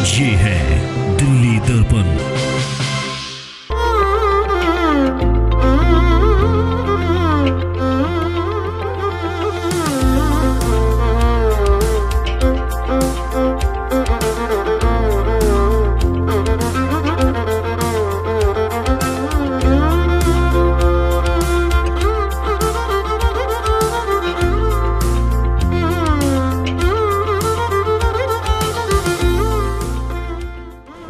ये है दिल्ली दर्पण।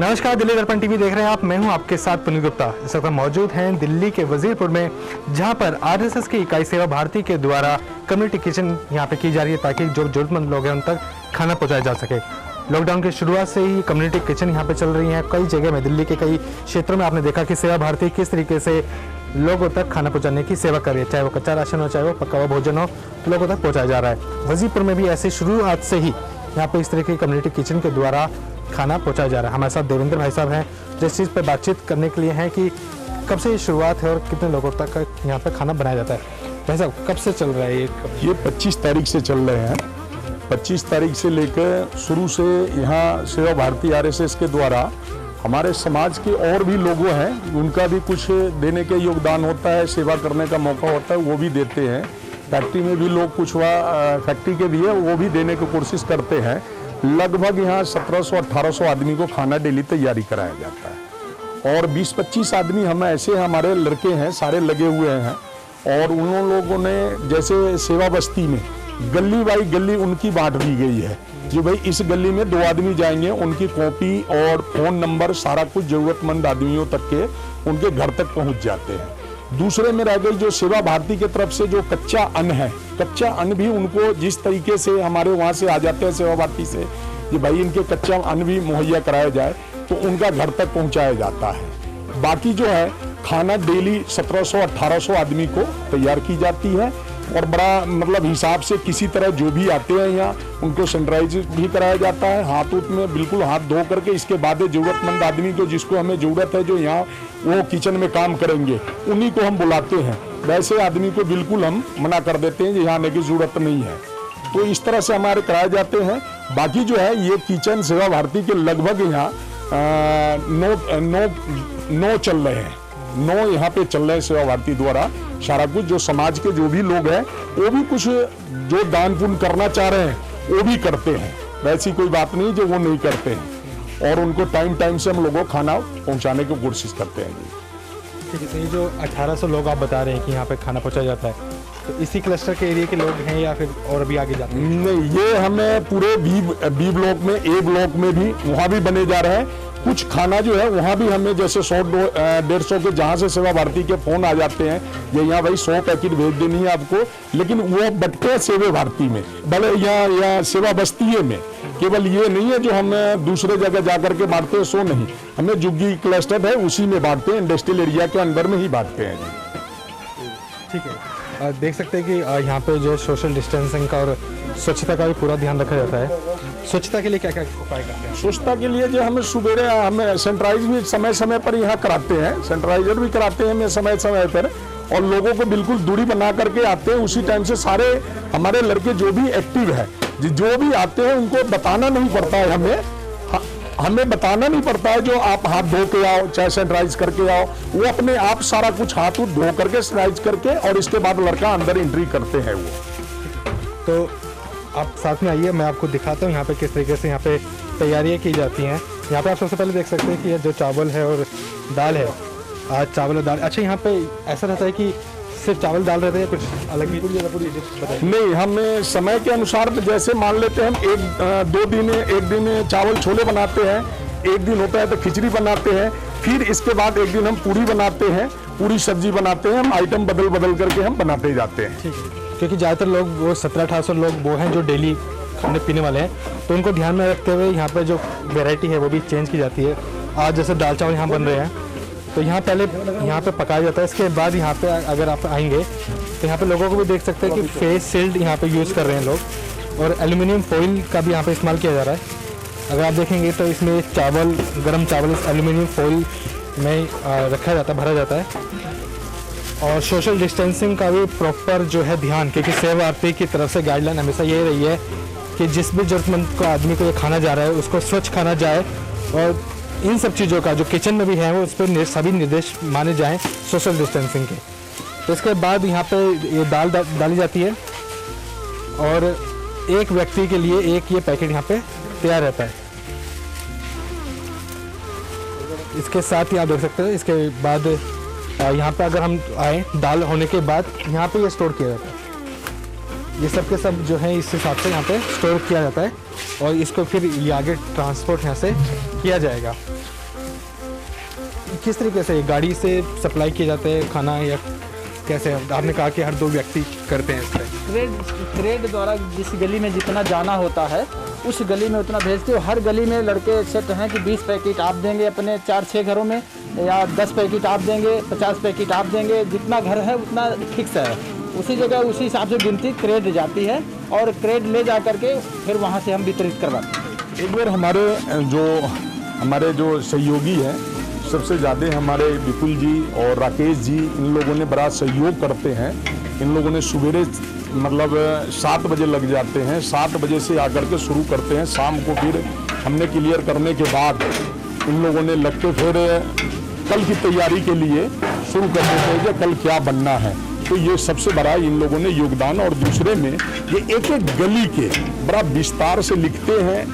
नमस्कार, दिल्ली दर्पण टीवी देख रहे हैं आप। मैं हूं आपके साथ पुनीत गुप्ता। इस वक्त हम मौजूद हैं दिल्ली के वजीरपुर में, जहां पर आरएसएस की इकाई सेवा भारती के द्वारा कम्युनिटी किचन यहां पे की जा रही है, ताकि जो जरूरतमंद लोग हैं उन तक खाना पहुंचाया जा सके। लॉकडाउन की शुरुआत से ही कम्युनिटी किचन यहां पे चल रही हैं। कई जगह में, दिल्ली के कई क्षेत्रों में आपने देखा कि सेवा भारती किस तरीके से लोगों तक खाना पहुँचाने की सेवा कर रही है। चाहे वो कच्चा राशन हो, चाहे वो पका हुआ भोजन हो, लोगों तक पहुँचाया जा रहा है। वजीरपुर में भी ऐसी शुरुआत से ही यहाँ पे इस तरह की कम्युनिटी किचन के द्वारा खाना पहुंचाया जा रहा है। हमारे साथ देवेंद्र भाई साहब हैं, जो इस चीज़ पर बातचीत करने के लिए हैं कि कब से ये शुरुआत है और कितने लोगों तक यहाँ पे खाना बनाया जाता है। भाई साहब, कब से चल रहा है ये 25 तारीख से चल रहे हैं। 25 तारीख से लेकर शुरू से यहाँ सेवा भारती आरएसएस के द्वारा हमारे समाज के और भी लोगों हैं, उनका भी कुछ देने के योगदान होता है, सेवा करने का मौका होता है, वो भी देते हैं। फैक्ट्री में भी लोग कुछ फैक्ट्री के भी है, वो भी देने की कोशिश करते हैं। लगभग यहाँ 1700-1800 आदमी को खाना डेली तैयारी कराया जाता है और 20-25 आदमी हम ऐसे हमारे लड़के हैं, सारे लगे हुए हैं। और उन लोगों ने जैसे सेवा बस्ती में गली बाई गली उनकी बांट दी गई है, जो भाई इस गली में 2 आदमी जाएंगे, उनकी कॉपी और फोन नंबर सारा कुछ जरूरतमंद आदमियों तक के उनके घर तक पहुंच जाते हैं। दूसरे में रह गई जो सेवा भारती की तरफ से जो कच्चा अन्न है, कच्चा अन्न भी उनको जिस तरीके से हमारे वहाँ से आ जाते हैं सेवा भारती से, कि भाई इनके कच्चा अन्न भी मुहैया कराया जाए, तो उनका घर तक पहुँचाया जाता है। बाकी जो है खाना डेली 1700-1800 आदमी को तैयार की जाती है और बड़ा मतलब हिसाब से किसी तरह जो भी आते हैं यहाँ उनको सैनिटाइज भी कराया जाता है, हाथ में बिल्कुल हाथ धो करके। इसके बाद जरूरतमंद आदमी को जिसको हमें जरूरत है, जो यहाँ वो किचन में काम करेंगे, उन्हीं को हम बुलाते हैं। वैसे आदमी को बिल्कुल हम मना कर देते हैं, यहाँ आने की जरूरत नहीं है। तो इस तरह से हमारे कराए जाते हैं। बाकी जो है ये किचन सेवा भारती के लगभग यहाँ 9 चल रहे हैं, 9 यहाँ पे चल रहे हैं सेवा भारती द्वारा। सारा कुछ जो समाज के जो भी लोग हैं, वो भी कुछ जो दान पुण्य करना चाह रहे हैं वो भी करते हैं। वैसी कोई बात नहीं जो वो नहीं करते हैं, और उनको टाइम से हम लोगों को खाना पहुंचाने की कोशिश करते हैं। ठीक है, तो ये जो 1800 लोग आप बता रहे हैं कि यहाँ पे खाना पहुँचाया जाता है, तो इसी क्लस्टर के एरिया के लोग हैं या फिर और भी आगे जाते हैं? नहीं, ये हमें पूरे बी ब्लॉक में, ए ब्लॉक में भी वहाँ भी बने जा रहे हैं। कुछ खाना जो है वहाँ भी हमें जैसे 100-150 के जहाँ से सेवा भारती के फोन आ जाते हैं, ये यहाँ भाई 100 पैकेट भेज देनी है आपको, लेकिन वो बट्टे सेवा भारती में, भले यहाँ सेवा बस्ती में। केवल ये नहीं है जो हम दूसरे जगह जाकर के बांटते हैं, सो नहीं, हमें जुग्गी क्लस्टर है उसी में बांटते हैं, इंडस्ट्रियल एरिया के अंदर में ही बांटते हैं जी। ठीक है, देख सकते हैं कि यहाँ पे जो सोशल डिस्टेंसिंग का और स्वच्छता का भी पूरा ध्यान रखा जाता है। स्वच्छता के लिए क्या क्या उपाय करते हैं? स्वच्छता के लिए जो हमें सुबेरे हमें सैनिटाइज भी समय पर यहाँ कराते हैं, सैनिटाइजर भी कराते हैं हमें समय पर, और लोगों को बिल्कुल दूरी बना करके आते हैं उसी टाइम से। सारे हमारे लड़के जो भी एक्टिव है, जो भी आते हैं, उनको बताना नहीं पड़ता है, हमें बताना नहीं पड़ता है। जो आप हाथ धो के आओ, चाहे सैनिटाइज करके आओ, वो अपने आप सारा कुछ हाथ धो करके सैनिटाइज करके, और इसके बाद लड़का अंदर एंट्री करते हैं वो। तो आप साथ में आइए, मैं आपको दिखाता हूँ यहाँ पे किस तरीके से यहाँ पे तैयारियाँ की जाती हैं। यहाँ पे आप सबसे पहले देख सकते हैं कि ये जो चावल है और दाल है, आज चावल और दाल। अच्छा, यहाँ पे ऐसा रहता है कि सिर्फ चावल दाल रहता है, कुछ अलग भी? नहीं, हमें समय के अनुसार जैसे मान लेते हैं हम 2 दिन, एक दिन चावल छोले बनाते हैं, एक दिन होता है तो खिचड़ी बनाते हैं, फिर इसके बाद एक दिन हम पूरी बनाते हैं, पूरी सब्जी बनाते हैं। हम आइटम बदल करके हम बनाते जाते हैं। ठीक है, क्योंकि ज़्यादातर लोग वो 1700-1800 लोग वो हैं जो डेली खाने पीने वाले हैं, तो उनको ध्यान में रखते हुए यहाँ पे जो वैरायटी है वो भी चेंज की जाती है। आज जैसे दाल चावल यहाँ बन रहे हैं, तो यहाँ पहले यहाँ पे पकाया जाता है, इसके बाद यहाँ पे अगर आप आएंगे तो यहाँ पे लोगों को भी देख सकते हैं कि फेस शील्ड यहाँ पे यूज़ कर रहे हैं लोग, और एल्यूमिनियम फॉइल का भी यहाँ पे इस्तेमाल किया जा रहा है। अगर आप देखेंगे तो इसमें चावल, गर्म चावल एल्यूमिनियम फॉइल में रखा जाता है, भरा जाता है। और सोशल डिस्टेंसिंग का भी प्रॉपर जो है ध्यान, क्योंकि सेवा भारती की तरफ से गाइडलाइन हमेशा ये रही है कि जिस भी ज़रूरतमंद को आदमी को ये खाना जा रहा है उसको स्वच्छ खाना जाए, और इन सब चीज़ों का जो किचन में भी है वो उस पर सभी निर्देश माने जाएं सोशल डिस्टेंसिंग के। तो इसके बाद यहाँ पे ये दाल डाली जाती है और एक व्यक्ति के लिए एक ये पैकेट यहाँ पे तैयार रहता है। इसके साथ ही आप देख सकते हैं, इसके बाद यहाँ पे अगर हम आए दाल होने के बाद यहाँ पे ये स्टोर किया जाता है। ये सब के सब जो है इस हिसाब से यहाँ पे स्टोर किया जाता है और इसको फिर ये आगे ट्रांसपोर्ट यहाँ से किया जाएगा। किस तरीके से गाड़ी से सप्लाई किया जाता है खाना, या कैसे? आपने कहा कि हर 2 व्यक्ति करते हैं इस पर। क्रेड द्वारा जिस गली में जितना जाना होता है उस गली में उतना भेजते हो। हर गली में लड़के सेट हैं कि 20 पैकेट आप देंगे अपने 4-6 घरों में, या 10 पैकेट आप देंगे, 50 पैकेट आप देंगे, जितना घर है उतना फिक्स है। उसी जगह उसी हिसाब से गिनती क्रेड जाती है और क्रेड ले जा करके फिर वहाँ से हम वितरित करवाते हैं। एक बार हमारे जो सहयोगी हैं, सबसे ज़्यादा हमारे विपुल जी और राकेश जी, इन लोगों ने बड़ा सहयोग करते हैं। इन लोगों ने सवेरे मतलब 7 बजे लग जाते हैं, 7 बजे से आकर के शुरू करते हैं। शाम को फिर हमने क्लियर करने के बाद इन लोगों ने लग के फिर कल की तैयारी के लिए शुरू कर देते हैं कि कल क्या बनना है। तो ये सबसे बड़ा इन लोगों ने योगदान। और दूसरे में ये एक एक गली के बड़ा विस्तार से लिखते हैं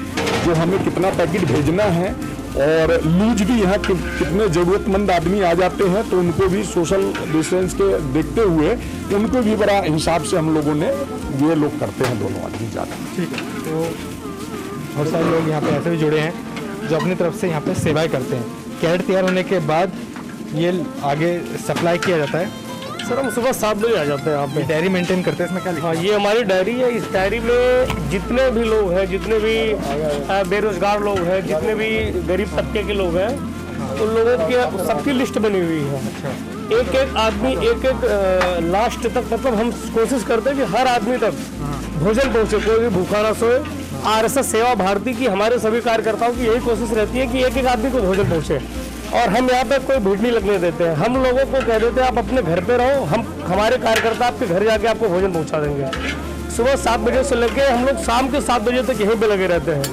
जो हमें कितना पैकेट भेजना है, और लूज भी यहाँ कितने ज़रूरतमंद आदमी आ जाते हैं तो उनको भी सोशल डिस्टेंस के देखते हुए उनको भी बड़ा हिसाब से हम लोगों ने ये लोग करते हैं, दोनों आदमी ज़्यादा। ठीक है। तो बहुत सारे लोग यहाँ पे ऐसे भी जुड़े हैं जो अपनी तरफ से यहाँ पे सेवाएं करते हैं। कैरेट तैयार होने के बाद ये आगे सप्लाई किया जाता है। सर हम सुबह 7 बजे आ जाते हैं यहाँ पे। डायरी मेंटेन करते हैं, इसमें क्या लिखा हाँ, ये हमारी डायरी है। इस डायरी में जितने भी लोग हैं, जितने भी बेरोजगार लोग हैं, जितने भी गरीब तबके के लोग हैं, उन लोगों की सबकी लिस्ट बनी हुई है। एक एक आदमी एक लास्ट तक, मतलब हम कोशिश करते हैं कि हर आदमी तक भोजन पहुँचे, कोई भी भूखा ना सोए। RSS सेवा भारती की हमारे सभी कार्यकर्ताओं की यही कोशिश रहती है कि एक एक आदमी को भोजन पहुँचे, और हम यहाँ पे कोई भीड़ नहीं लगने देते हैं। हम लोगों को कह देते हैं आप अपने घर पे रहो, हमारे कार्यकर्ता आपके घर जाके आपको भोजन पहुँचा देंगे। सुबह 7 बजे से लेके हम लोग शाम के 7 बजे तक यहीं पे लगे रहते हैं।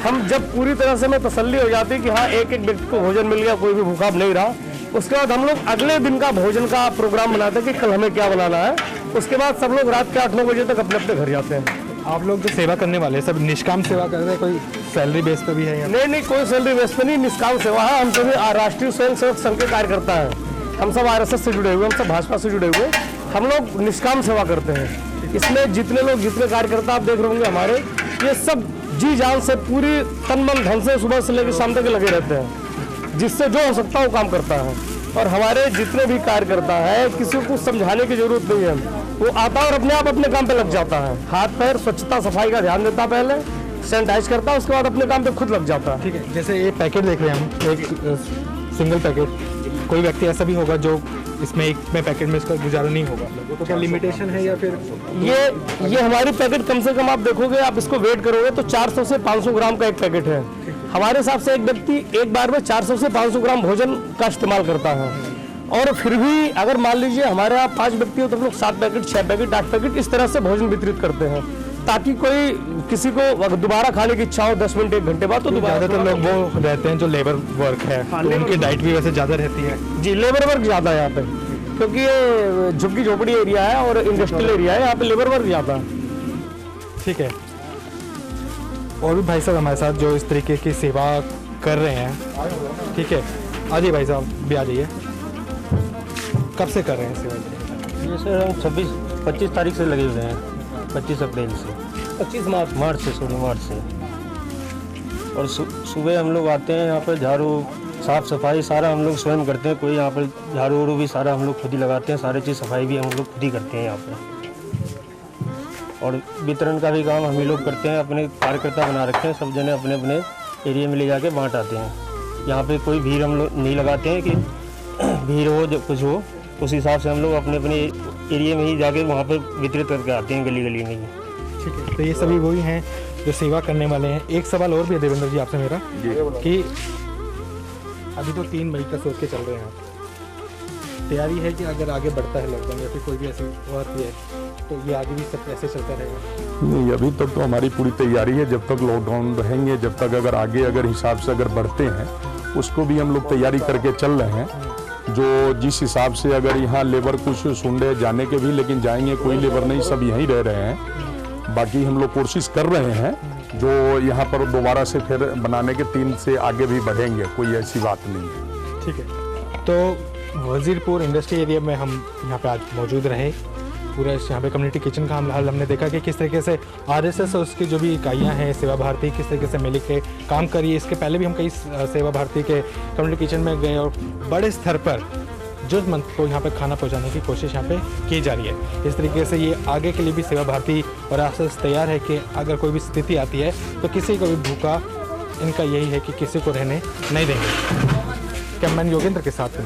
हम जब पूरी तरह से हमें तसल्ली हो जाती है कि हाँ एक एक व्यक्ति को भोजन मिल गया, कोई भी भूखा नहीं रहा, उसके बाद हम लोग अगले दिन का भोजन का प्रोग्राम बनाते हैं कि कल हमें क्या बनाना है। उसके बाद सब लोग रात के 8-9 बजे तक अपने अपने घर जाते हैं। आप लोग जो सेवा करने वाले हैं सब निष्काम सेवा कर रहे हैं, कोई सैलरी बेस पे भी है? नहीं, कोई सैलरी बेस पे नहीं, निष्काम सेवा है। हम सभी राष्ट्रीय स्वयं सेवक संघ के कार्यकर्ता हैं। हम सब RSS से जुड़े हुए, हम सब भाजपा से जुड़े हुए, हम लोग निष्काम सेवा करते हैं। इसमें जितने लोग, जितने कार्यकर्ता आप देख रहे होंगे हमारे, ये सब जी जान से पूरी तन मन धन से सुबह से लेकर शाम तक लगे रहते हैं, जिससे जो हो सकता है वो काम करता है। और हमारे जितने भी कार्यकर्ता है, किसी को समझाने की जरूरत नहीं है, वो आता है और अपने आप अपने काम पे लग जाता है। हाथ पैर स्वच्छता सफाई का ध्यान देता, पहले सैनिटाइज करता है, उसके बाद अपने काम पे खुद लग जाता है। ठीक है। जैसे ये पैकेट देख रहे हैं हम, एक सिंगल पैकेट, कोई व्यक्ति ऐसा भी होगा जो इसमें एक में पैकेट में इसका गुजारा नहीं होगा, तो क्या लिमिटेशन है या फिर? ये हमारी पैकेट कम से कम आप देखोगे, आप इसको वेट करोगे तो 400 से 500 ग्राम का एक पैकेट है। हमारे हिसाब से एक व्यक्ति एक बार में 400 से 500 ग्राम भोजन का इस्तेमाल करता है। और फिर भी अगर मान लीजिए हमारे यहाँ 5 व्यक्ति हो तो हम लोग 7 पैकेट, 6 पैकेट, 8 पैकेट इस तरह से भोजन वितरित करते हैं, ताकि कोई किसी को दोबारा खाने की इच्छा हो 10 मिनट 1 घंटे बाद, तो ज़्यादातर लोग वो रहते हैं जो लेबर वर्क है, तो उनकी डाइट भी वैसे ज़्यादा रहती है। जी, लेबर वर्क ज़्यादा है यहाँ पे, क्योंकि ये झुग्गी झोपड़ी एरिया है और इंडस्ट्रियल एरिया है, यहाँ पे लेबर वर्क ज़्यादा है। ठीक है। और भी भाई साहब हमारे साथ जो इस तरीके की सेवा कर रहे हैं। ठीक है, आ जाइए भाई साहब, भी आ जाइए। कब से कर रहे हैं सेवा? ये सर हम 25 तारीख से लगे हुए हैं, 25 अप्रैल से, 25 मार्च से 16 मार्च से। और सुबह हम लोग आते हैं यहाँ पर, झाड़ू साफ़ सफाई सारा हम लोग स्वयं करते हैं। कोई यहाँ पर झाड़ू वाड़ू भी सारा हम लोग खुद ही लगाते हैं, सारी चीज़ सफाई भी हम लोग खुद ही करते हैं यहाँ पर। और वितरण का भी काम हम ही लोग करते हैं, अपने कार्यकर्ता बना रखे हैं, सब जने अपने अपने एरिया में ले जाके बांट आते हैं। यहाँ पे कोई भीड़ हम लोग नहीं लगाते हैं कि भीड़ हो जो कुछ हो, उस हिसाब से हम लोग अपने अपने एरिया में ही जाके वहाँ पर वितरित करके आते हैं, गली गली में ही। ठीक है। तो ये सभी वही हैं जो सेवा करने वाले हैं। एक सवाल और भी है देवेंद्र जी आपसे मेरा, कि अभी तो 3 मई का सोच के चल रहे हैं आप, तैयारी है कि अगर आगे बढ़ता है लॉकडाउन या फिर कोई भी ऐसी बात है तो ये आगे भी सब ऐसे चलता रहेगा? नहीं, अभी तक तो हमारी पूरी तैयारी है। जब तक लॉकडाउन रहेंगे, जब तक अगर आगे अगर हिसाब से अगर बढ़ते हैं, उसको भी हम लोग तैयारी करके चल रहे हैं। जो जिस हिसाब से अगर यहाँ लेबर कुछ सुनने जाने के भी, लेकिन जाएंगे कोई लेबर नहीं, सब यहीं रह रहे हैं। बाकी हम लोग कोशिश कर रहे हैं जो यहाँ पर दोबारा से फिर बनाने के 3 से आगे भी बढ़ेंगे, कोई ऐसी बात नहीं है। ठीक है, तो वजीरपुर इंडस्ट्री एरिया में हम यहाँ पे आज मौजूद रहे। पूरा यहाँ पे कम्युनिटी किचन का हमने देखा कि किस तरीके से आरएसएस और उसकी जो भी इकाइयाँ हैं, सेवा भारती किस तरीके से मिल के काम करी। इसके पहले भी हम कई सेवा भारती के कम्युनिटी किचन में गए और बड़े स्तर पर जरूरतमंद को यहाँ पे खाना पहुँचाने की कोशिश यहाँ पे की जा रही है। इस तरीके से ये आगे के लिए भी सेवा भारती और आरएसएस तैयार है कि अगर कोई भी स्थिति आती है तो किसी को भी भूखा, इनका यही है कि किसी को रहने नहीं देंगे। कैमरामैन योगेंद्र के साथ